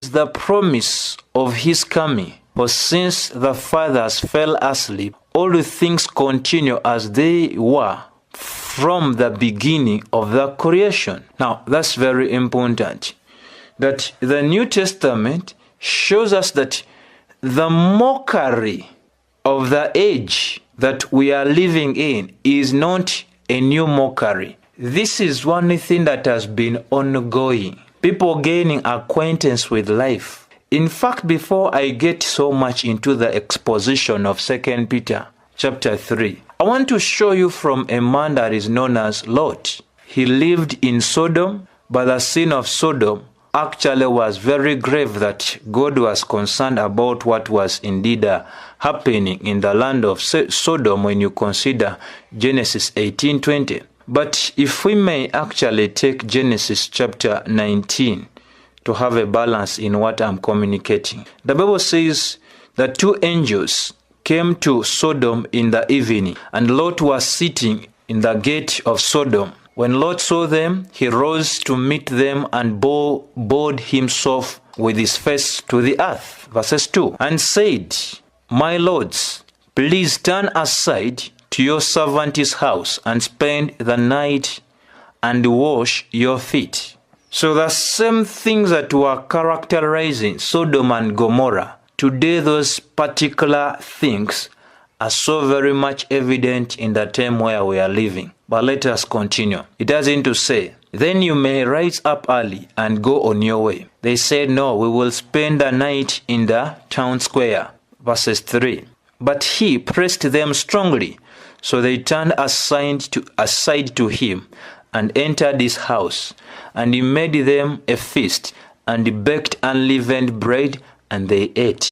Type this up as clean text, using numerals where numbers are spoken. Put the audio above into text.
the promise of his coming. For since the fathers fell asleep, all things continue as they were from the beginning of the creation. Now, that's very important, that the New Testament shows us that the mockery of the age that we are living in is not a new mockery. This is one thing that has been ongoing. People gaining acquaintance with life. In fact, before I get so much into the exposition of 2 Peter chapter 3, I want to show you from a man that is known as Lot. He lived in Sodom, but the sin of Sodom actually was very grave, that God was concerned about what was indeed happening in the land of Sodom when you consider Genesis 18:20. But if we may actually take Genesis chapter 19 to have a balance in what I'm communicating. The Bible says that two angels came to Sodom in the evening, and Lot was sitting in the gate of Sodom. When Lot saw them, he rose to meet them and bowed himself with his face to the earth. Verses 2. And said, My lords, please turn aside to your servant's house and spend the night and wash your feet. So the same things that were characterizing Sodom and Gomorrah, today those particular things are so very much evident in the time where we are living. But let us continue. It doesn't to say, then you may rise up early and go on your way. They said, no, we will spend the night in the town square. Verses 3. But he pressed them strongly, so they turned aside to him and entered his house. And he made them a feast, and he baked unleavened bread, and they ate.